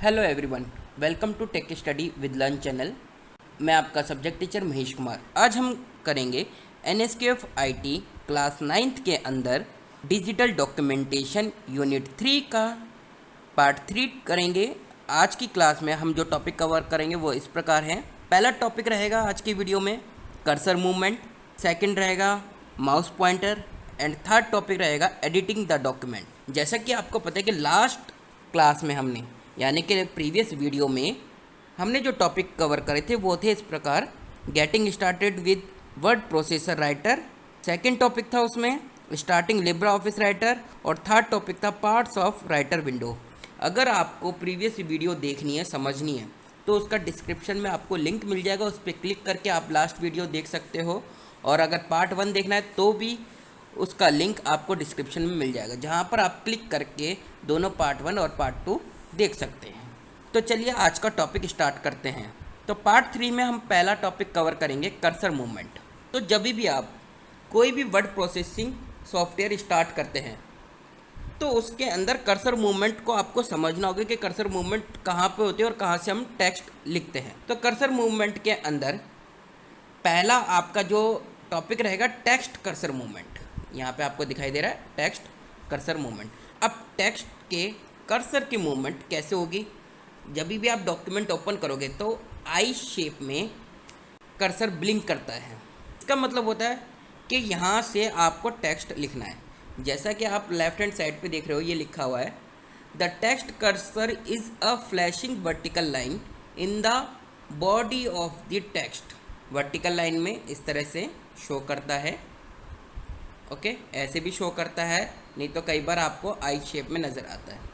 Hello everyone, welcome to tech study with learn channel. मैं आपका subject teacher Mahesh Kumar. आज हम करेंगे NSQF IT क्लास 9th के अंदर डिजिटल डॉक्यूमेंटेशन यूनिट 3 का पार्ट 3 करेंगे। आज की क्लास में हम जो टॉपिक कवर करेंगे वो इस प्रकार हैं। पहला टॉपिक रहेगा आज की वीडियो में कर्सर मूवमेंट, सेकंड रहेगा mouse pointer and third topic रहेगा एडिटिंग द डॉक्यूमेंट। जैसा कि आपको पता है कि लास्ट क्लास में हमने यानी कि प्रीवियस वीडियो में हमने जो टॉपिक कवर करे थे वो थे इस प्रकार: getting started with word processor writer, second topic था उसमें स्टार्टिंग लिब्रा ऑफिस राइटर और थर्ड टॉपिक था पार्ट्स ऑफ राइटर विंडो। अगर आपको प्रीवियस वीडियो देखनी है, समझनी है, तो उसका डिस्क्रिप्शन में आपको लिंक मिल जाएगा, उस पर क्लिक करके आप लास्ट वीडियो देख सकते हो। और अगर पार्ट 1 देखना है तो भी उसका लिंक आपको डिस्क्रिप्शन में मिल जाएगा, जहाँ पर आप क्लिक करके दोनों पार्ट 1 और पार्ट 2 देख सकते हैं। तो चलिए आज का टॉपिक स्टार्ट करते हैं। तो पार्ट 3 में हम पहला टॉपिक कवर करेंगे कर्सर मूवमेंट। तो जब भी आप कोई भी वर्ड प्रोसेसिंग सॉफ्टवेयर स्टार्ट करते हैं तो उसके अंदर कर्सर मूवमेंट को आपको समझना होगा कि कर्सर मूवमेंट कहाँ पे होती है और कहाँ से हम टेक्स्ट लिखते हैं। तो कर्सर मूवमेंट के अंदर पहला आपका जो टॉपिक रहेगा टेक्स्ट कर्सर मूवमेंट। यहाँ पे आपको दिखाई दे रहा है टेक्स्ट कर्सर मूवमेंट। अब टेक्स्ट के कर्सर की मूवमेंट कैसे होगी? जब भी आप डॉक्यूमेंट ओपन करोगे तो आई शेप में कर्सर ब्लिंक करता है। इसका मतलब होता है कि यहाँ से आपको टेक्स्ट लिखना है। जैसा कि आप लेफ्ट हैंड साइड पे देख रहे हो, ये लिखा हुआ है the text cursor is a flashing vertical line in the body of the text. Vertical line में इस तरह से शो करता है, ओके, ऐसे भी शो करता है, नहीं तो कई बार आपको आई शेप में नज़र आता है।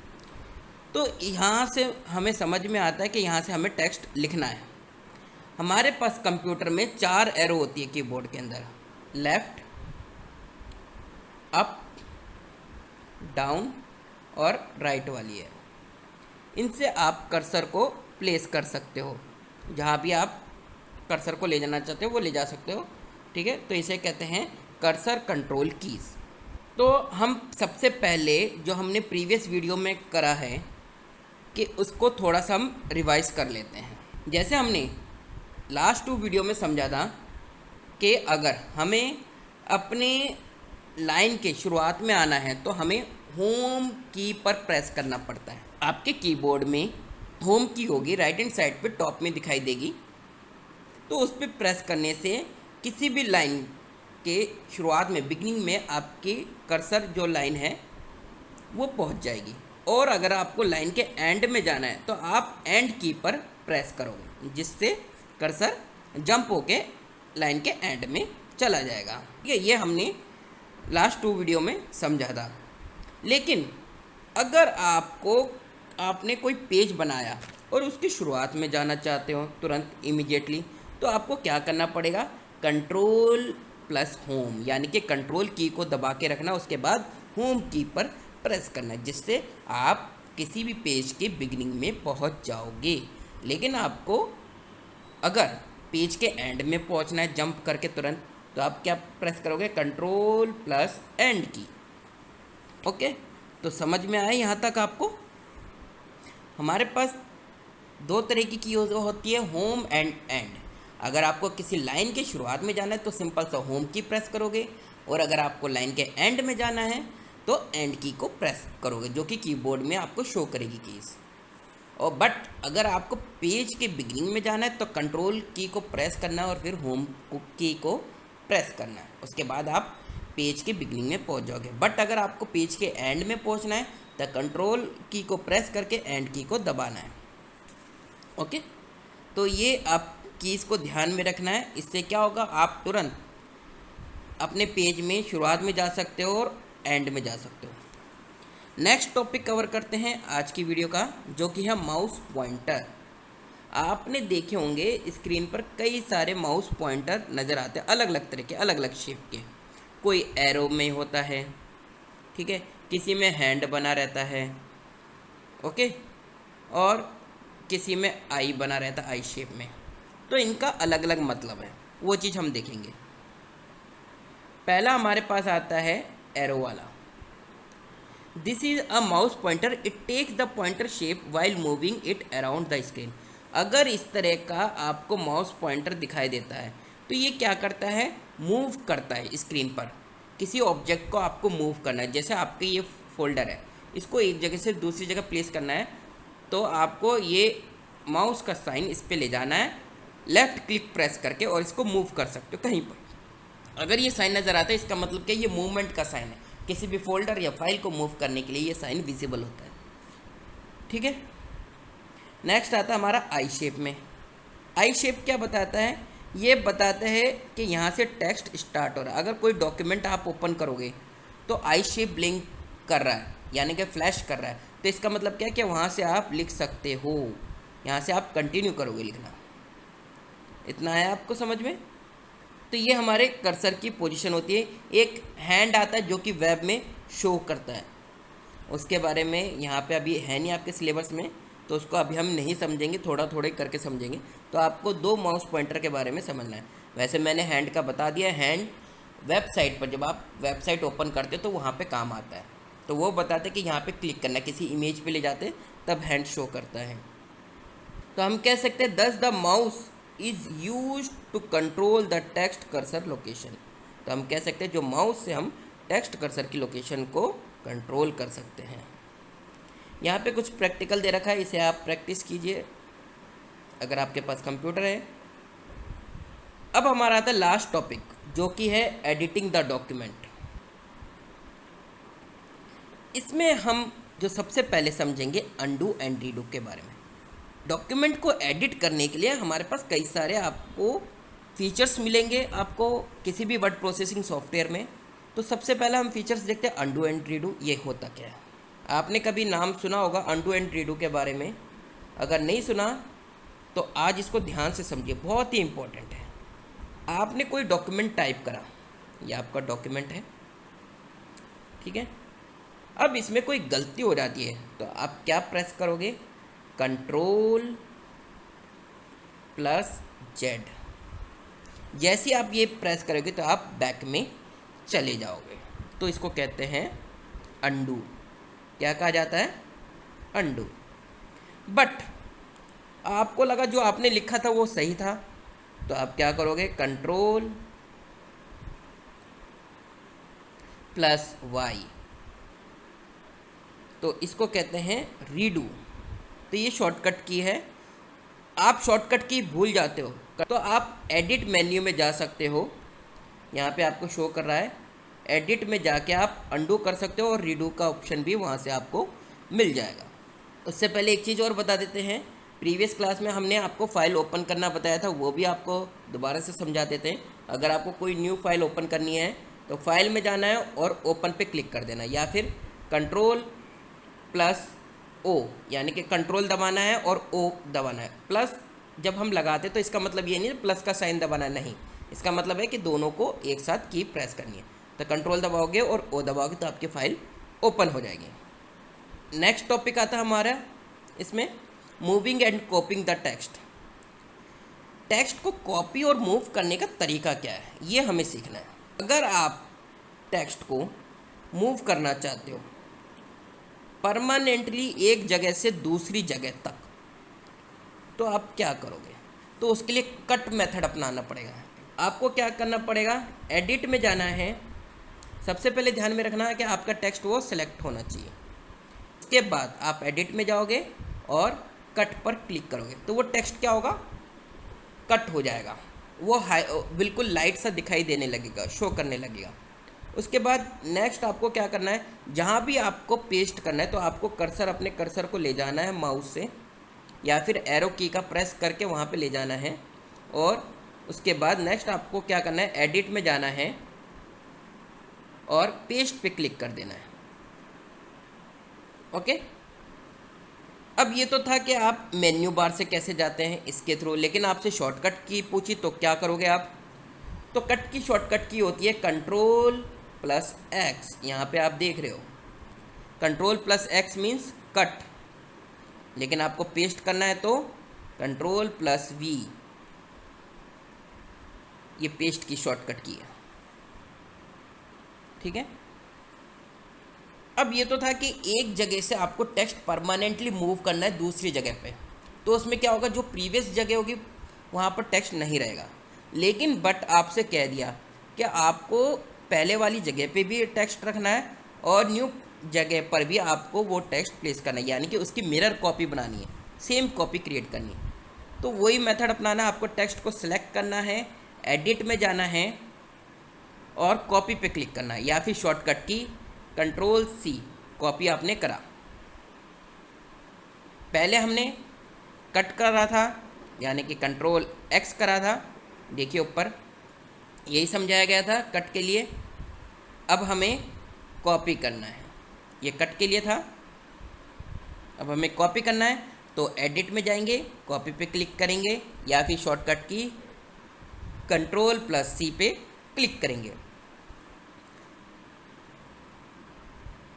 तो यहाँ से हमें समझ में आता है कि यहाँ से हमें टेक्स्ट लिखना है। हमारे पास कंप्यूटर में 4 एरो होती है कीबोर्ड के अंदर, लेफ़्ट, अप, डाउन और राइट वाली है। इनसे आप कर्सर को प्लेस कर सकते हो, जहाँ भी आप कर्सर को ले जाना चाहते हो वो ले जा सकते हो, ठीक है। तो इसे कहते हैं कर्सर कंट्रोल कीज़। तो हम सबसे पहले जो हमने प्रीवियस वीडियो में करा है कि उसको थोड़ा सा हम रिवाइज कर लेते हैं। जैसे हमने लास्ट 2 वीडियो में समझा था कि अगर हमें अपने लाइन के शुरुआत में आना है तो हमें होम की पर प्रेस करना पड़ता है। आपके कीबोर्ड में होम की होगी, राइट हैंड साइड पे टॉप में दिखाई देगी। तो उस पर प्रेस करने से किसी भी लाइन के शुरुआत में, बिगनिंग में आपकी कर्सर जो लाइन है वो पहुंच जाएगी। और अगर आपको लाइन के एंड में जाना है तो आप एंड की पर प्रेस करोगे, जिससे कर्सर जंप होके लाइन के एंड में चला जाएगा। ठीक है, ये हमने लास्ट 2 वीडियो में समझा था। लेकिन अगर आपने कोई पेज बनाया और उसकी शुरुआत में जाना चाहते हो तुरंत इमीडिएटली, तो आपको क्या करना पड़ेगा? कंट्रोल प्लस होम, यानी कि कंट्रोल की को दबा के रखना, उसके बाद होम की पर प्रेस करना, जिससे आप किसी भी पेज के बिगिनिंग में पहुंच जाओगे। लेकिन आपको अगर पेज के एंड में पहुंचना है जंप करके तुरंत, तो आप क्या प्रेस करोगे? कंट्रोल प्लस एंड की। ओके, तो समझ में आया यहाँ तक आपको? हमारे पास 2 तरह की कीज होती है, होम एंड एंड। अगर आपको किसी लाइन के शुरुआत में जाना है तो सिंपल सा होम की प्रेस करोगे, और अगर आपको लाइन के एंड में जाना है तो एंड की को प्रेस करोगे, जो कि कीबोर्ड में आपको शो करेगी कीज़। और बट अगर आपको पेज के बिगिनिंग में जाना है तो कंट्रोल की को प्रेस करना है और फिर होम की को प्रेस करना है, उसके बाद आप पेज के बिगिनिंग में पहुंच जाओगे। बट अगर आपको पेज के एंड में पहुंचना है तो कंट्रोल की को प्रेस करके एंड की को दबाना है। ओके, तो ये आप कीज़ को ध्यान में रखना है। इससे क्या होगा, आप तुरंत अपने पेज में शुरुआत में जा सकते हो और एंड में जा सकते हो। नेक्स्ट टॉपिक कवर करते हैं आज की वीडियो का, जो कि है माउस पॉइंटर। आपने देखे होंगे स्क्रीन पर कई सारे माउस पॉइंटर नज़र आते हैं, अलग अलग तरह के, अलग अलग शेप के। कोई एरो में होता है, ठीक है, किसी में हैंड बना रहता है, ओके, और किसी में आई बना रहता है, आई शेप में। तो इनका अलग अलग मतलब है, वो चीज़ हम देखेंगे। पहला हमारे पास आता है एरो वाला। This is a mouse pointer, it takes the pointer shape while moving it around the screen. अगर इस तरह का आपको माउस पॉइंटर दिखाई देता है तो ये क्या करता है, मूव करता है स्क्रीन पर। किसी ऑब्जेक्ट को आपको मूव करना है, जैसे आपके ये फोल्डर है, इसको एक जगह से दूसरी जगह प्लेस करना है, तो आपको ये माउस का साइन इस पर ले जाना है, लेफ़्ट क्लिक प्रेस करके, और इसको मूव कर सकते हो कहीं पर। अगर ये साइन नज़र आता है इसका मतलब क्या, ये मूवमेंट का साइन है। किसी भी फोल्डर या फाइल को मूव करने के लिए ये साइन विजिबल होता है। ठीक है, नेक्स्ट आता है हमारा आई शेप में। आई शेप क्या बताता है, ये बताता है कि यहाँ से टेक्स्ट स्टार्ट हो रहा है। अगर कोई डॉक्यूमेंट आप ओपन करोगे तो आई शेप ब्लिंक कर रहा है, यानी कि फ्लैश कर रहा है, तो इसका मतलब क्या है कि वहाँ से आप लिख सकते हो, यहाँ से आप कंटिन्यू करोगे लिखना। इतना है आपको समझ में। तो ये हमारे कर्सर की पोजीशन होती है। एक हैंड आता है जो कि वेब में शो करता है, उसके बारे में यहाँ पे अभी है नहीं आपके सिलेबस में, तो उसको अभी हम नहीं समझेंगे, थोड़ा थोड़े करके समझेंगे। तो आपको दो माउस पॉइंटर के बारे में समझना है। वैसे मैंने हैंड का बता दिया। हैंड वेबसाइट पर जब आप वेबसाइट ओपन करते हो तो वहाँ पे काम आता है, तो वो बताते कि यहाँ पे क्लिक करना है, किसी इमेज पे ले जाते तब हैंड शो करता है। तो हम कह सकते हैं thus the mouse is use to control the text cursor location. तो हम कह सकते हैं जो माउस से हम टेक्स्ट कर्सर की लोकेशन को कंट्रोल कर सकते हैं। यहाँ पे कुछ प्रैक्टिकल दे रखा है, इसे आप प्रैक्टिस कीजिए अगर आपके पास कंप्यूटर है। अब हमारा आता है लास्ट टॉपिक, जो कि है एडिटिंग द डॉक्यूमेंट। इसमें हम जो सबसे पहले समझेंगे अनडू एंड रीडू के बारे में। डॉक्यूमेंट को एडिट करने के लिए हमारे पास कई सारे आपको फीचर्स मिलेंगे आपको किसी भी वर्ड प्रोसेसिंग सॉफ्टवेयर में। तो सबसे पहला हम फीचर्स देखते हैं अनडू एंड रीडू। ये होता क्या है, आपने कभी नाम सुना होगा अनडू एंड रीडू के बारे में। अगर नहीं सुना तो आज इसको ध्यान से समझिए, बहुत ही इंपॉर्टेंट है। आपने कोई डॉक्यूमेंट टाइप करा, ये आपका डॉक्यूमेंट है, ठीक है। अब इसमें कोई गलती हो जाती है तो आप क्या प्रेस करोगे, कंट्रोल प्लस जेड। जैसे आप ये प्रेस करोगे तो आप बैक में चले जाओगे, तो इसको कहते हैं अंडू। क्या कहा जाता है, अंडू। बट आपको लगा जो आपने लिखा था वो सही था, तो आप क्या करोगे, कंट्रोल प्लस वाई, तो इसको कहते हैं रीडू। तो ये शॉर्टकट की है। आप शॉर्टकट की भूल जाते हो तो आप एडिट मेन्यू में जा सकते हो, यहाँ पे आपको शो कर रहा है, एडिट में जाके आप अंडू कर सकते हो और रीडू का ऑप्शन भी वहाँ से आपको मिल जाएगा। उससे पहले एक चीज़ और बता देते हैं, प्रीवियस क्लास में हमने आपको फ़ाइल ओपन करना बताया था, वो भी आपको दोबारा से समझा देते हैं। अगर आपको कोई न्यू फाइल ओपन करनी है तो फाइल में जाना है और ओपन पे क्लिक कर देना, या फिर कंट्रोल प्लस ओ, यानी कि कंट्रोल दबाना है और ओ दबाना है। प्लस जब हम लगाते तो इसका मतलब ये नहीं प्लस का साइन दबाना नहीं, इसका मतलब है कि दोनों को एक साथ की प्रेस करनी है। तो कंट्रोल दबाओगे और ओ दबाओगे तो आपकी फ़ाइल ओपन हो जाएगी। नेक्स्ट टॉपिक आता है हमारा इसमें moving and copying the text. Text को कॉपी और मूव करने का तरीका क्या है, ये हमें सीखना है। अगर आप टेक्स्ट को मूव करना चाहते हो परमानेंटली एक जगह से दूसरी जगह तक, तो आप क्या करोगे, तो उसके लिए कट मेथड अपनाना पड़ेगा। आपको क्या करना पड़ेगा, एडिट में जाना है। सबसे पहले ध्यान में रखना है कि आपका टेक्स्ट वो सिलेक्ट होना चाहिए। उसके बाद आप एडिट में जाओगे और कट पर क्लिक करोगे, तो वो टेक्स्ट क्या होगा, कट हो जाएगा, वो बिल्कुल लाइट सा दिखाई देने लगेगा, शो करने लगेगा। उसके बाद नेक्स्ट आपको क्या करना है, जहाँ भी आपको पेस्ट करना है तो आपको कर्सर, अपने कर्सर को ले जाना है माउस से, या फिर एरो की का प्रेस करके वहाँ पे ले जाना है। और उसके बाद नेक्स्ट आपको क्या करना है, एडिट में जाना है और पेस्ट पे क्लिक कर देना है। ओके, अब ये तो था कि आप मेन्यू बार से कैसे जाते हैं इसके थ्रू, लेकिन आपसे शॉर्टकट की पूछी तो क्या करोगे आप, तो कट की शॉर्टकट की होती है कंट्रोल प्लस एक्स। यहाँ पे आप देख रहे हो control plus x means cut, लेकिन आपको पेस्ट करना है तो कंट्रोल प्लस वी, ये पेस्ट की शॉर्टकट की है, ठीक है। अब ये तो था कि एक जगह से आपको टेक्स्ट परमानेंटली मूव करना है दूसरी जगह पे, तो उसमें क्या होगा, जो प्रीवियस जगह होगी वहाँ पर टेक्स्ट नहीं रहेगा। लेकिन बट आपसे कह दिया कि आपको पहले वाली जगह पे भी टेक्स्ट रखना है और न्यू जगह पर भी आपको वो टेक्स्ट प्लेस करना है, यानी कि उसकी मिरर कॉपी बनानी है, सेम कॉपी क्रिएट करनी है। तो वही मेथड अपनाना है। आपको टेक्स्ट को सिलेक्ट करना है, एडिट में जाना है और कॉपी पे क्लिक करना है, या फिर शॉर्टकट की Ctrl+C, कॉपी आपने करा। पहले हमने कट करा था, यानी कि Ctrl+X करा था, देखिए ऊपर यही समझाया गया था कट के लिए। अब हमें कॉपी करना है, ये कट के लिए था, अब हमें कॉपी करना है तो एडिट में जाएंगे, कॉपी पे क्लिक करेंगे या फिर शॉर्टकट की Ctrl+C पे क्लिक करेंगे।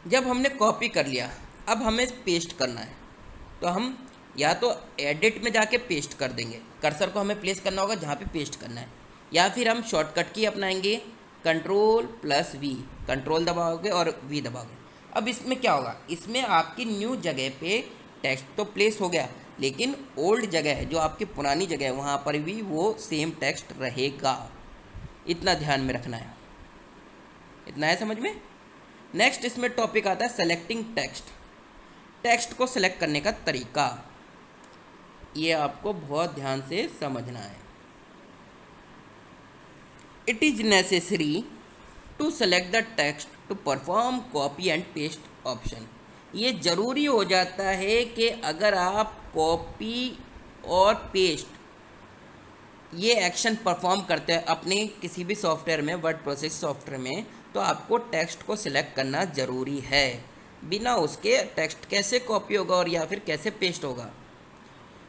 जब हमने कॉपी कर लिया, अब हमें पेस्ट करना है, तो हम या तो एडिट में जाके पेस्ट कर देंगे, कर्सर को हमें प्लेस करना होगा जहाँ पे पेस्ट करना है, या फिर हम शॉर्टकट की अपनाएंगे Ctrl+V, कंट्रोल दबाओगे और V दबाओगे। अब इसमें क्या होगा, इसमें आपकी न्यू जगह पे टेक्स्ट तो प्लेस हो गया, लेकिन ओल्ड जगह है जो आपकी पुरानी जगह है वहाँ पर भी वो सेम टेक्स्ट रहेगा। इतना ध्यान में रखना है, इतना है समझ में। नेक्स्ट इसमें टॉपिक आता है सेलेक्टिंग टेक्स्ट। टेक्स्ट को सिलेक्ट करने का तरीका, ये आपको बहुत ध्यान से समझना है। It is necessary to select the text to perform copy and paste option. ये ज़रूरी हो जाता है कि अगर आप कॉपी और पेस्ट ये एक्शन परफॉर्म करते हैं अपने किसी भी सॉफ्टवेयर में, वर्ड प्रोसेस सॉफ्टवेयर में, तो आपको टेक्स्ट को सिलेक्ट करना ज़रूरी है। बिना उसके टेक्स्ट कैसे कॉपी होगा और या फिर कैसे पेस्ट होगा।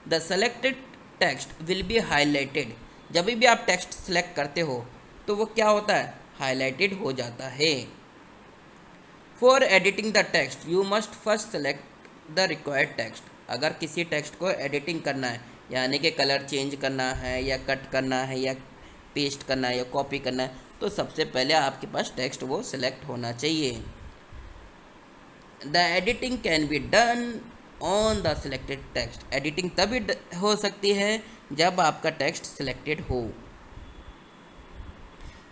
The selected text will be highlighted. जब भी आप टेक्स्ट सेलेक्ट करते हो तो वो क्या होता है, हाईलाइटेड हो जाता है। For editing the text you must first select the required text. अगर किसी टेक्स्ट को एडिटिंग करना है, यानी कि कलर चेंज करना है या कट करना है या पेस्ट करना है या कॉपी करना है, तो सबसे पहले आपके पास टेक्स्ट वो सिलेक्ट होना चाहिए। The editing can be done on the selected text. Editing तभी हो सकती है जब आपका टेक्स्ट सिलेक्टेड हो।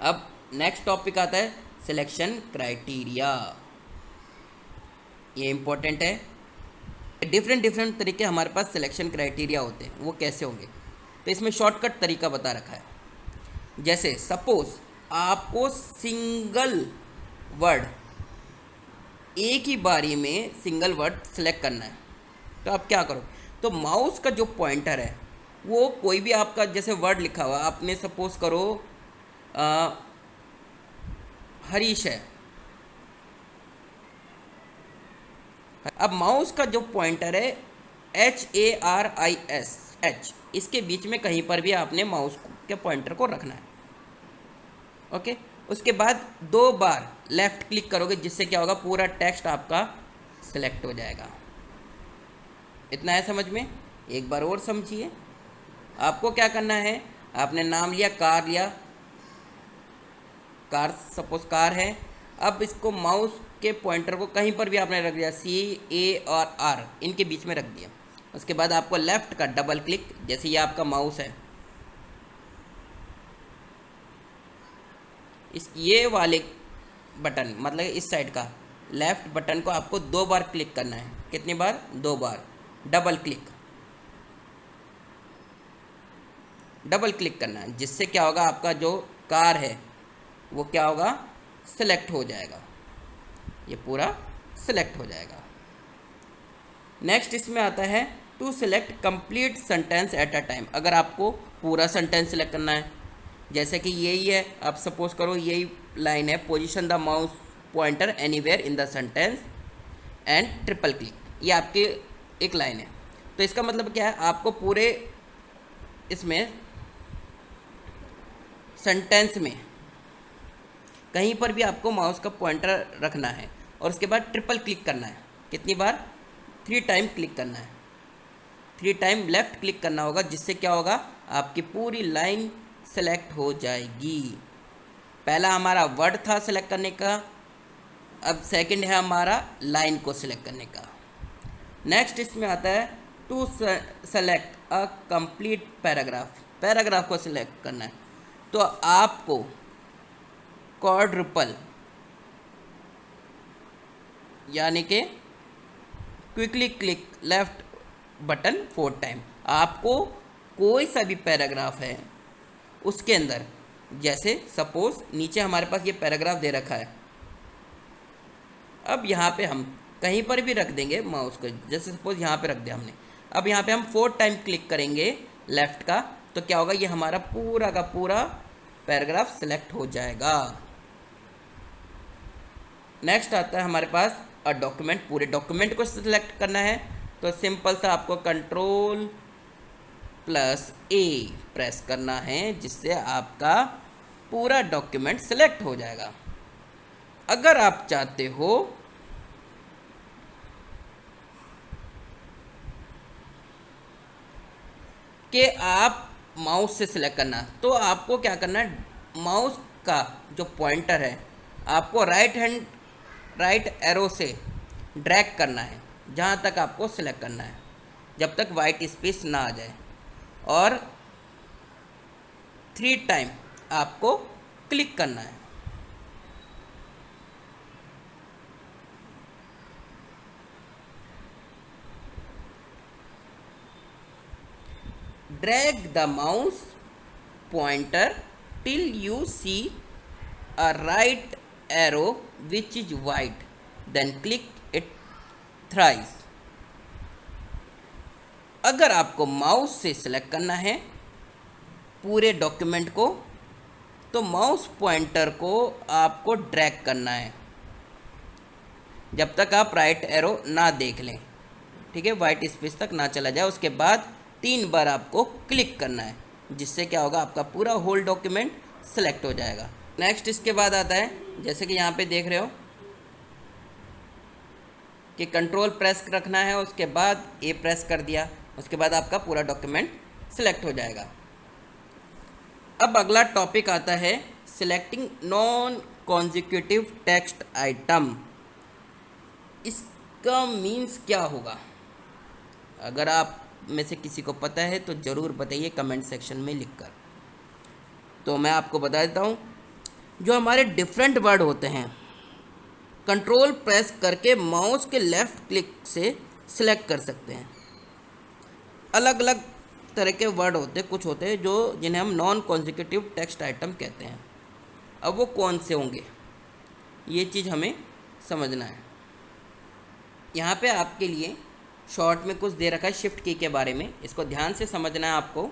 अब नेक्स्ट टॉपिक आता है सिलेक्शन क्राइटेरिया। ये इम्पोर्टेंट है। डिफरेंट तरीके हमारे पास सिलेक्शन क्राइटेरिया होते हैं, वो कैसे होंगे, तो इसमें शॉर्टकट तरीका बता रखा है। जैसे सपोज आपको सिंगल वर्ड, एक ही बारी में सिंगल वर्ड सेलेक्ट करना है, तो आप क्या करो, तो माउस का जो पॉइंटर है वो कोई भी आपका जैसे वर्ड लिखा हुआ, आपने सपोज करो हरीश है। अब माउस का जो पॉइंटर है HARISH, इसके बीच में कहीं पर भी आपने माउस के पॉइंटर को रखना है। ओके, उसके बाद 2 बार लेफ़्ट क्लिक करोगे, जिससे क्या होगा, पूरा टेक्स्ट आपका सिलेक्ट हो जाएगा। इतना है समझ में। एक बार और समझिए। आपको क्या करना है, आपने नाम लिया, कार लिया, कार सपोज कार है। अब इसको माउस के पॉइंटर को कहीं पर भी आपने रख दिया, CA और R इनके बीच में रख दिया। उसके बाद आपको लेफ़्ट का डबल क्लिक, जैसे ये आपका माउस है, इस ये वाले बटन मतलब इस साइड का लेफ़्ट बटन को आपको 2 बार क्लिक करना है। कितनी बार, 2 बार। डबल क्लिक करना है, जिससे क्या होगा, आपका जो कार है वो क्या होगा, सिलेक्ट हो जाएगा, ये पूरा सिलेक्ट हो जाएगा। नेक्स्ट इसमें आता है to select complete sentence at a time. अगर आपको पूरा सेंटेंस सेलेक्ट करना है, जैसे कि यही है, आप सपोज करो यही लाइन है, position the mouse pointer anywhere in the sentence and triple click, ये आपकी एक लाइन है। तो इसका मतलब क्या है, आपको पूरे इसमें सेंटेंस में कहीं पर भी आपको माउस का पॉइंटर रखना है और उसके बाद ट्रिपल क्लिक करना है। कितनी बार, 3 टाइम क्लिक करना है, 3 टाइम लेफ़्ट क्लिक करना होगा, जिससे क्या होगा, आपकी पूरी लाइन सेलेक्ट हो जाएगी। पहला हमारा वर्ड था सेलेक्ट करने का, अब सेकंड है हमारा लाइन को सिलेक्ट करने का। नेक्स्ट इसमें आता है to select a complete paragraph, paragraph को सिलेक्ट करना है। तो आपको क्वाड्रुपल यानी कि quickly click left button 4 time, आपको कोई सा भी पैराग्राफ है उसके अंदर, जैसे सपोज नीचे हमारे पास ये पैराग्राफ दे रखा है, अब यहाँ पे हम कहीं पर भी रख देंगे माउस को, जैसे सपोज यहाँ पे रख दिया हमने। अब यहाँ पे हम 4 टाइम क्लिक करेंगे लेफ़्ट का, तो क्या होगा, ये हमारा पूरा का पूरा पैराग्राफ सिलेक्ट हो जाएगा। नेक्स्ट आता है हमारे पास अ डॉक्यूमेंट, पूरे डॉक्यूमेंट को सिलेक्ट करना है। तो सिंपल सा आपको Ctrl+A प्रेस करना है, जिससे आपका पूरा डॉक्यूमेंट सिलेक्ट हो जाएगा। अगर आप चाहते हो कि आप माउस से सिलेक्ट करना, तो आपको क्या करना है, माउस का जो पॉइंटर है आपको राइट एरो से ड्रैग करना है जहाँ तक आपको सिलेक्ट करना है, जब तक वाइट स्पेस ना आ जाए, और 3 टाइम आपको क्लिक करना है। Drag the mouse pointer till you see a right arrow which is white, then click it thrice. अगर आपको माउस से सिलेक्ट करना है पूरे डॉक्यूमेंट को, तो माउस पॉइंटर को आपको ड्रैग करना है जब तक आप राइट एरो ना देख लें, ठीक है, वाइट स्पेस तक ना चला जाए। उसके बाद 3 बार आपको क्लिक करना है, जिससे क्या होगा, आपका पूरा होल डॉक्यूमेंट सेलेक्ट हो जाएगा। नेक्स्ट इसके बाद आता है, जैसे कि यहाँ पे देख रहे हो कि कंट्रोल प्रेस रखना है, उसके बाद ए प्रेस कर दिया, उसके बाद आपका पूरा डॉक्यूमेंट सिलेक्ट हो जाएगा। अब अगला टॉपिक आता है selecting non consecutive text item. इसका मीन्स क्या होगा, अगर आप में से किसी को पता है तो ज़रूर बताइए कमेंट सेक्शन में लिखकर। तो मैं आपको बता देता हूँ, जो हमारे डिफरेंट वर्ड होते हैं, कंट्रोल प्रेस करके माउस के लेफ़्ट क्लिक से सिलेक्ट कर सकते हैं। अलग अलग तरह के वर्ड होते हैं, कुछ होते हैं जो जिन्हें हम नॉन कॉन्जिक्यूटिव टेक्स्ट आइटम कहते हैं। अब वो कौन से होंगे, ये चीज़ हमें समझना है। यहाँ पे आपके लिए शॉर्ट में कुछ दे रखा है शिफ्ट की के बारे में, इसको ध्यान से समझना है आपको।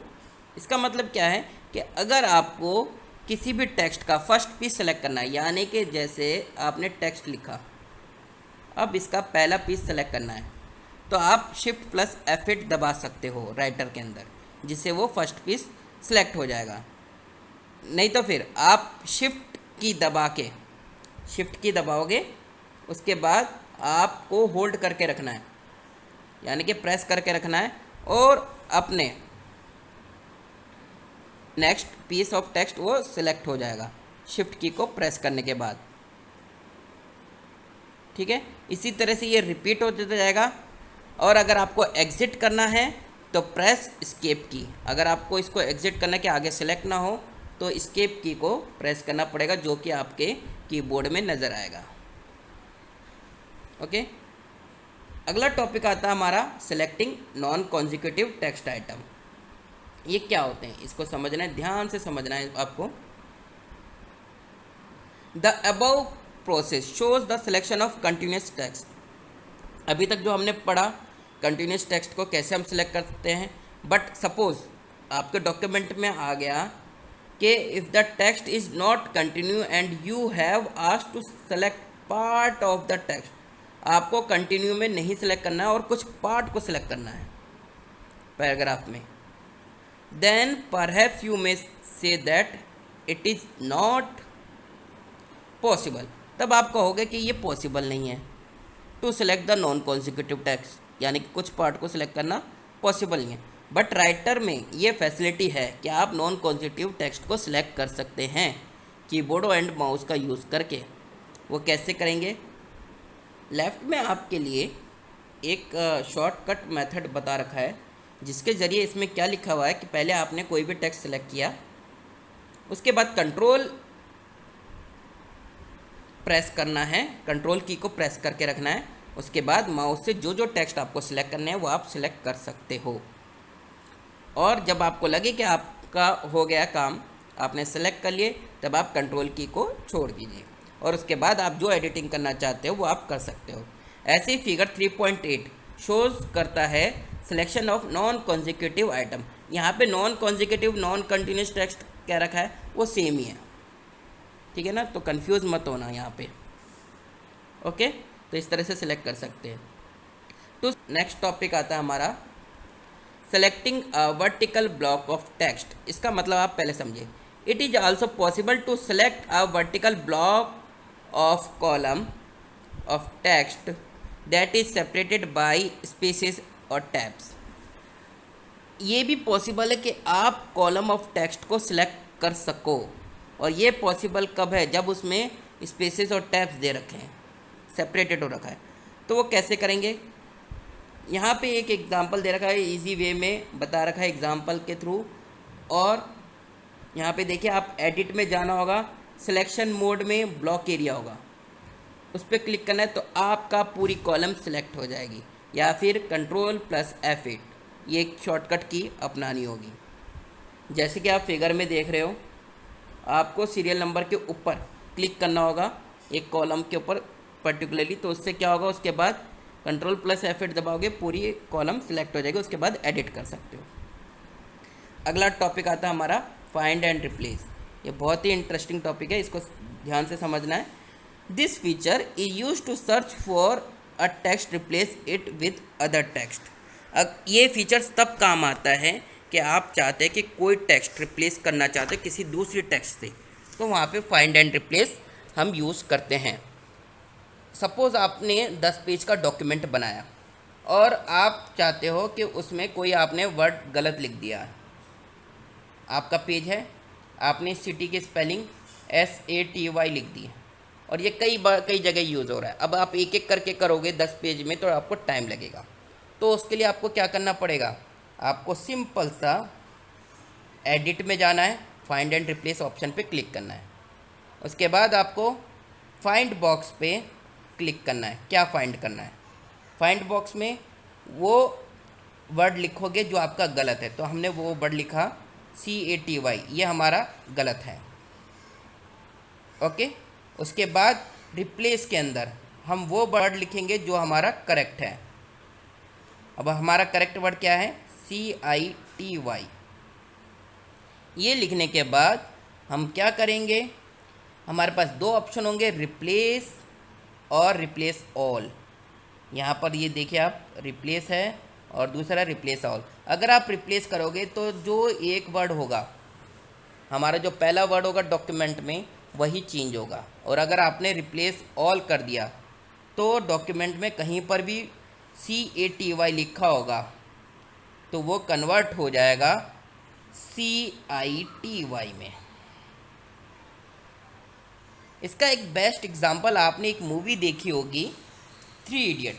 इसका मतलब क्या है कि अगर आपको किसी भी टेक्स्ट का फर्स्ट पीस सेलेक्ट करना है, यानी कि जैसे आपने टेक्स्ट लिखा, अब इसका पहला पीस सेलेक्ट करना है, तो आप Shift+F8 दबा सकते हो राइटर के अंदर, जिससे वो फर्स्ट पीस सेलेक्ट हो जाएगा। नहीं तो फिर आप शिफ्ट की दबाओगे, उसके बाद आपको होल्ड करके रखना है, यानी कि प्रेस करके रखना है, और अपने नेक्स्ट पीस ऑफ टेक्स्ट वो सिलेक्ट हो जाएगा शिफ्ट की को प्रेस करने के बाद, ठीक है। इसी तरह से ये रिपीट होते जाएगा। और अगर आपको एग्ज़िट करना है तो प्रेस एस्केप की, अगर आपको इसको एग्ज़िट करना है कि आगे सिलेक्ट ना हो, तो एस्केप की को प्रेस करना पड़ेगा, जो कि आपके कीबोर्ड में नज़र आएगा। ओके, अगला टॉपिक आता है हमारा selecting non consecutive text item. ये क्या होते हैं, इसको समझना है, ध्यान से समझना है आपको। The above process shows the selection of continuous text. अभी तक जो हमने पढ़ा कंटिन्यूस टेक्स्ट को कैसे हम सिलेक्ट करते हैं, बट सपोज आपके डॉक्यूमेंट में आ गया कि if the text is not continue and you have asked to select part of the text, आपको कंटिन्यू में नहीं सिलेक्ट करना है और कुछ पार्ट को सिलेक्ट करना है पैराग्राफ में, then perhaps you may say that it is not possible. तब आप कहोगे कि ये पॉसिबल नहीं है to select the non consecutive text, यानी कि कुछ पार्ट को सिलेक्ट करना पॉसिबल नहीं है। बट राइटर में ये फैसिलिटी है कि आप नॉन कॉन्जिक्यूटिव टेक्स्ट को सिलेक्ट कर सकते हैं कीबोर्ड एंड माउस का यूज़ करके। वो कैसे करेंगे, लेफ़्ट में आपके लिए एक शॉर्टकट मेथड बता रखा है, जिसके ज़रिए इसमें क्या लिखा हुआ है कि पहले आपने कोई भी टेक्स्ट सेलेक्ट किया, उसके बाद कंट्रोल प्रेस करना है, कंट्रोल की को प्रेस करके रखना है। उसके बाद माउस से जो जो टेक्स्ट आपको सिलेक्ट करने हैं वो आप सिलेक्ट कर सकते हो। और जब आपको लगे कि आपका हो गया काम, आपने सेलेक्ट कर लिए, तब आप कंट्रोल की को छोड़ दीजिए और उसके बाद आप जो एडिटिंग करना चाहते हो वो आप कर सकते हो। ऐसे ही फिगर 3.8 शोज़ करता है selection of non consecutive item. यहाँ पे non consecutive non continuous text क्या रखा है वो सेम ही है, ठीक है ना, तो कंफ्यूज मत होना यहाँ पे। ओके, तो इस तरह से सिलेक्ट कर सकते हैं। तो नेक्स्ट टॉपिक आता है हमारा selecting a vertical block of text. इसका मतलब आप पहले समझिए। It is also possible to select a vertical block of column of text that is separated by spaces or tabs. ये भी पॉसिबल है कि आप कॉलम ऑफ टेक्स्ट को सिलेक्ट कर सको, और ये पॉसिबल कब है, जब उसमें स्पेसेस और टैब्स दे रखे हैं, सेपरेटेड हो रखा है। तो वो कैसे करेंगे, यहाँ पे एक एग्जांपल दे रखा है, इजी वे में बता रखा है एग्जांपल के थ्रू। और यहाँ पे देखिए, आप एडिट में जाना होगा, सिलेक्शन मोड में ब्लॉक एरिया होगा, उस पर क्लिक करना है तो आपका पूरी कॉलम सिलेक्ट हो जाएगी। या फिर Ctrl+F8 ये एक शॉर्टकट की अपनानी होगी। जैसे कि आप फिगर में देख रहे हो, आपको सीरियल नंबर के ऊपर क्लिक करना होगा एक कॉलम के ऊपर पर्टिकुलरली, तो उससे क्या होगा, उसके बाद Ctrl+F8 दबाओगे, पूरी कॉलम सिलेक्ट हो जाएगी, उसके बाद एडिट कर सकते हो। अगला टॉपिक आता है हमारा फाइंड एंड रिप्लेस। ये बहुत ही इंटरेस्टिंग टॉपिक है, इसको ध्यान से समझना है। This feature is use to search for a text replace it with other text. अब ये फीचर्स तब काम आता है कि आप चाहते हैं कि कोई टेक्स्ट रिप्लेस करना चाहते हैं किसी दूसरी टेक्स्ट से, तो वहाँ पे फाइंड एंड रिप्लेस हम यूज़ करते हैं। सपोज़ आपने 10 पेज का डॉक्यूमेंट बनाया और आप चाहते हो कि उसमें कोई आपने वर्ड गलत लिख दिया है। आपका पेज है, आपने सिटी की स्पेलिंग SATY लिख दी है और ये कई जगह यूज़ हो रहा है। अब आप एक एक करके करोगे 10 पेज में तो आपको टाइम लगेगा। तो उसके लिए आपको क्या करना पड़ेगा, आपको सिंपल सा एडिट में जाना है, फाइंड एंड रिप्लेस ऑप्शन पे क्लिक करना है। उसके बाद आपको फाइंड बॉक्स पे क्लिक करना है। क्या फाइंड करना है, फाइंड बॉक्स में वो वर्ड लिखोगे जो आपका गलत है। तो हमने वो वर्ड लिखा CATY, ये हमारा गलत है। ओके, उसके बाद रिप्लेस के अंदर हम वो वर्ड लिखेंगे जो हमारा करेक्ट है। अब हमारा करेक्ट वर्ड क्या है, CITY। ये लिखने के बाद हम क्या करेंगे, हमारे पास दो ऑप्शन होंगे, रिप्लेस और रिप्लेस ऑल। यहाँ पर ये देखिए आप, रिप्लेस है और दूसरा रिप्लेस ऑल। अगर आप रिप्लेस करोगे तो जो एक वर्ड होगा, हमारा जो पहला वर्ड होगा डॉक्यूमेंट में, वही चेंज होगा। और अगर आपने रिप्लेस ऑल कर दिया तो डॉक्यूमेंट में कहीं पर भी CATY लिखा होगा तो वो कन्वर्ट हो जाएगा CITY में। इसका एक बेस्ट एग्जांपल आपने एक मूवी देखी होगी, 3 इडियट।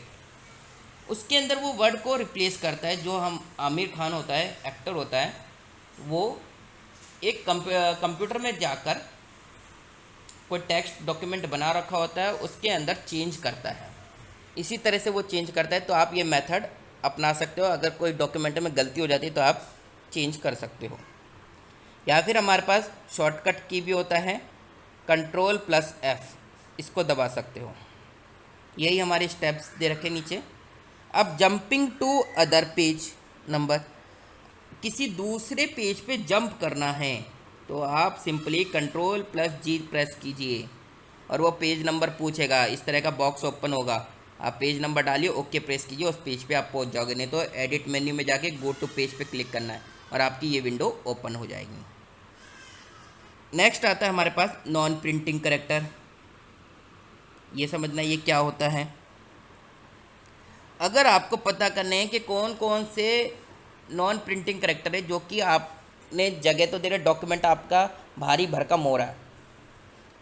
उसके अंदर वो वर्ड को रिप्लेस करता है, जो हम आमिर खान होता है, एक्टर होता है, वो एक कंप्यूटर में जाकर कोई टेक्स्ट डॉक्यूमेंट बना रखा होता है, उसके अंदर चेंज करता है। इसी तरह से वो चेंज करता है। तो आप ये मेथड अपना सकते हो, अगर कोई डॉक्यूमेंट में गलती हो जाती है तो आप चेंज कर सकते हो। या फिर हमारे पास शॉर्टकट की भी होता है, Ctrl+F, इसको दबा सकते हो। यही हमारे स्टेप्स दे रखे नीचे। अब jumping to other page number, किसी दूसरे पेज पे जंप करना है तो आप सिंपली Ctrl+G प्रेस कीजिए और वो पेज नंबर पूछेगा, इस तरह का बॉक्स ओपन होगा। आप पेज नंबर डालिए, ओके प्रेस कीजिए, उस पेज पे आप पहुंच जाओगे। नहीं तो एडिट मेन्यू में जाके गो टू पेज पे क्लिक करना है और आपकी ये विंडो ओपन हो जाएगी। नेक्स्ट आता है हमारे पास नॉन प्रिंटिंग करेक्टर। ये समझना ये क्या होता है। अगर आपको पता करने हैं कि कौन कौन से नॉन प्रिंटिंग करेक्टर है जो कि आपने जगह तो दे रहे, डॉक्यूमेंट आपका भारी भरकम हो रहा है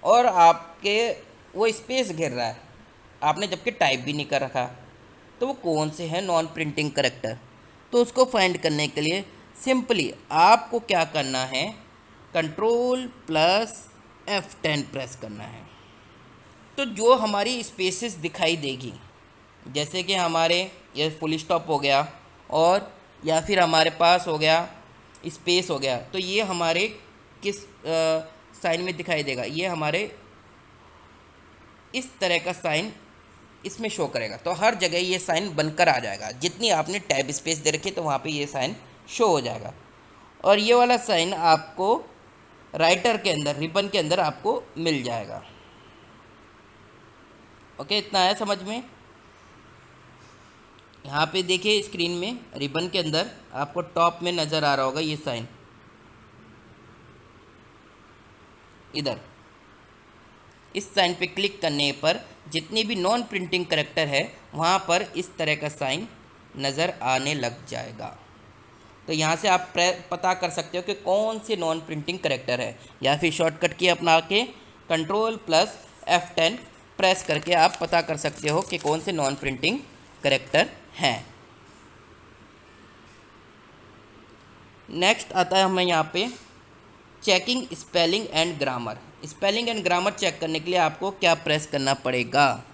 और आपके वो स्पेस घेर रहा है, आपने जबकि टाइप भी नहीं कर रखा, तो वो कौन से हैं नॉन प्रिंटिंग करेक्टर। तो उसको फाइंड करने के लिए सिंपली आपको क्या करना है, Ctrl+F10 प्रेस करना है। तो जो हमारी स्पेसेस दिखाई देगी, जैसे कि हमारे ये फुल स्टॉप हो गया और या फिर हमारे पास हो गया स्पेस हो गया, तो ये हमारे किस साइन में दिखाई देगा, ये हमारे इस तरह का साइन इसमें शो करेगा। तो हर जगह ये साइन बनकर आ जाएगा, जितनी आपने टैब स्पेस दे रखी तो वहाँ पे ये साइन शो हो जाएगा। और ये वाला साइन आपको राइटर के अंदर, रिबन के अंदर आपको मिल जाएगा। ओके, इतना आया समझ में। यहाँ पे देखिए स्क्रीन में रिबन के अंदर आपको टॉप में नज़र आ रहा होगा ये साइन, इधर इस साइन पे क्लिक करने पर जितनी भी नॉन प्रिंटिंग करेक्टर है वहाँ पर इस तरह का साइन नज़र आने लग जाएगा। तो यहाँ से आप पता कर सकते हो कि कौन से नॉन प्रिंटिंग करेक्टर है, या फिर शॉर्टकट की अपना के Ctrl+F10 प्रेस करके आप पता कर सकते हो कि कौन से नॉन प्रिंटिंग करेक्टर हैं। नेक्स्ट आता है हमें यहाँ पे checking spelling and grammar. Spelling and grammar check करने के लिए आपको क्या प्रेस करना पड़ेगा,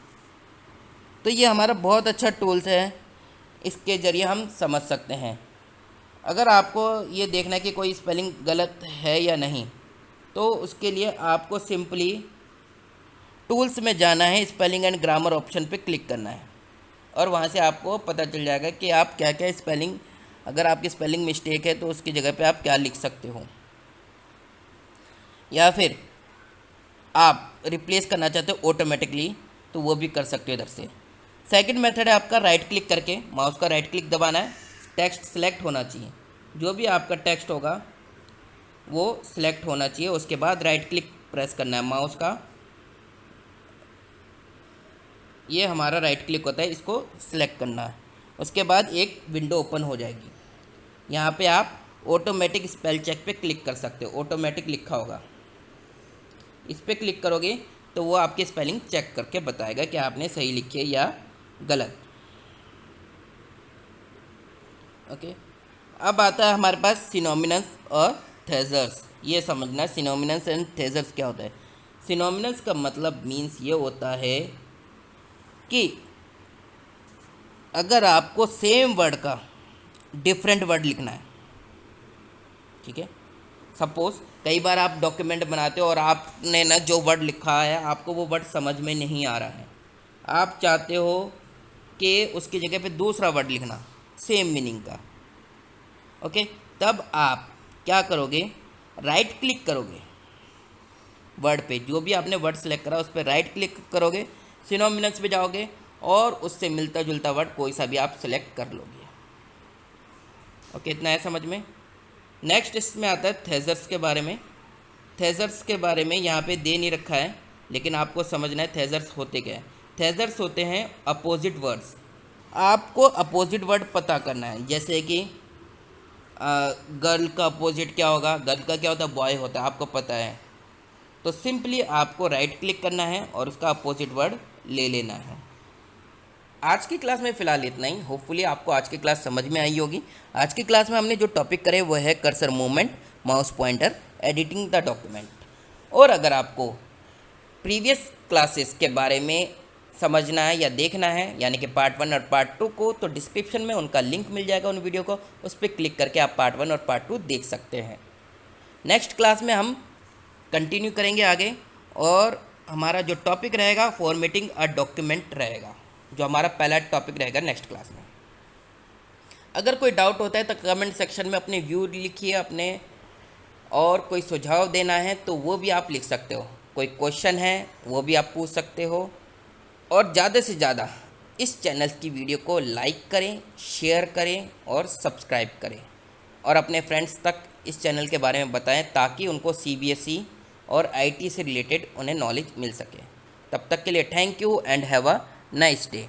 तो ये हमारा बहुत अच्छा टूल्स है, इसके ज़रिए हम समझ सकते हैं। अगर आपको ये देखना है कि कोई स्पेलिंग गलत है या नहीं, तो उसके लिए आपको सिंपली टूल्स में जाना है, स्पेलिंग एंड ग्रामर ऑप्शन पे क्लिक करना है और वहाँ से आपको पता चल जाएगा कि आप क्या क्या स्पेलिंग, अगर आपकी स्पेलिंग मिस्टेक है तो उसकी जगह पे आप क्या लिख सकते हो, या फिर आप रिप्लेस करना चाहते हो ऑटोमेटिकली तो वो भी कर सकते हो इधर से। सेकंड मेथड है आपका राइट क्लिक करके, माउस का राइट क्लिक दबाना है, टेक्स्ट सेलेक्ट होना चाहिए, जो भी आपका टेक्स्ट होगा वो सिलेक्ट होना चाहिए। उसके बाद राइट क्लिक प्रेस करना है माउस का, ये हमारा राइट क्लिक होता है, इसको सिलेक्ट करना है। उसके बाद एक विंडो ओपन हो जाएगी, यहाँ पे आप ऑटोमेटिक स्पेल चेक पे क्लिक कर सकते हो, ऑटोमेटिक लिखा होगा, इस पर क्लिक करोगे तो वो आपकी स्पेलिंग चेक करके बताएगा कि आपने सही लिखी है या गलत। ओके, अब आता है हमारे पास सिनोमिनस और थेजर्स। ये समझना सिनोमिनस एंड थेजर्स क्या होता है। सिनोमिनस का मतलब मीन्स ये होता है कि अगर आपको सेम वर्ड का डिफरेंट वर्ड लिखना है, ठीक है, सपोज़ कई बार आप डॉक्यूमेंट बनाते हो और आपने ना जो वर्ड लिखा है आपको वो वर्ड समझ में नहीं आ रहा है, आप चाहते हो कि उसकी जगह पे दूसरा वर्ड लिखना सेम मीनिंग का। ओके, तब आप क्या करोगे, राइट क्लिक करोगे वर्ड पे, जो भी आपने वर्ड सेलेक्ट करा उस पर राइट क्लिक करोगे, सिनोमिनस पे जाओगे और उससे मिलता जुलता वर्ड कोई सा भी आप सेलेक्ट कर लोगे। ओके, इतना है समझ में। नेक्स्ट इसमें आता है थेजर्स के बारे में। थेजर्स के बारे में यहाँ पे दे नहीं रखा है, लेकिन आपको समझना है थेजर्स होते क्या है। थेजर्स होते हैं अपोजिट वर्ड्स। आपको अपोजिट वर्ड पता करना है, जैसे कि गर्ल का अपोजिट क्या होगा, गर्ल का क्या होता है, बॉय होता है, आपको पता है। तो सिंपली आपको राइट क्लिक करना है और उसका अपोजिट वर्ड ले लेना है। आज की क्लास में फ़िलहाल इतना ही। होपफुली आपको आज की क्लास समझ में आई होगी। आज की क्लास में हमने जो टॉपिक करे वो है cursor movement, mouse pointer, editing the document. और अगर आपको प्रीवियस क्लासेस के बारे में समझना है या देखना है, यानी कि पार्ट 1 और पार्ट 2 को, तो डिस्क्रिप्शन में उनका लिंक मिल जाएगा उन वीडियो को, उस पर क्लिक करके आप पार्ट 1 और पार्ट 2 देख सकते हैं। नेक्स्ट क्लास में हम कंटिन्यू करेंगे आगे, और हमारा जो टॉपिक रहेगा फॉर्मेटिंग अ डॉक्यूमेंट रहेगा, जो हमारा पहला टॉपिक रहेगा नेक्स्ट क्लास में। अगर कोई डाउट होता है तो कमेंट सेक्शन में अपने व्यू लिखिए अपने, और कोई सुझाव देना है तो वो भी आप लिख सकते हो, कोई क्वेश्चन है वो भी आप पूछ सकते हो। और ज़्यादा से ज़्यादा इस चैनल की वीडियो को लाइक करें, शेयर करें और सब्सक्राइब करें, और अपने फ्रेंड्स तक इस चैनल के बारे में बताएं, ताकि उनको CBSE और IT से रिलेटेड उन्हें नॉलेज मिल सके। तब तक के लिए thank you and have a nice day.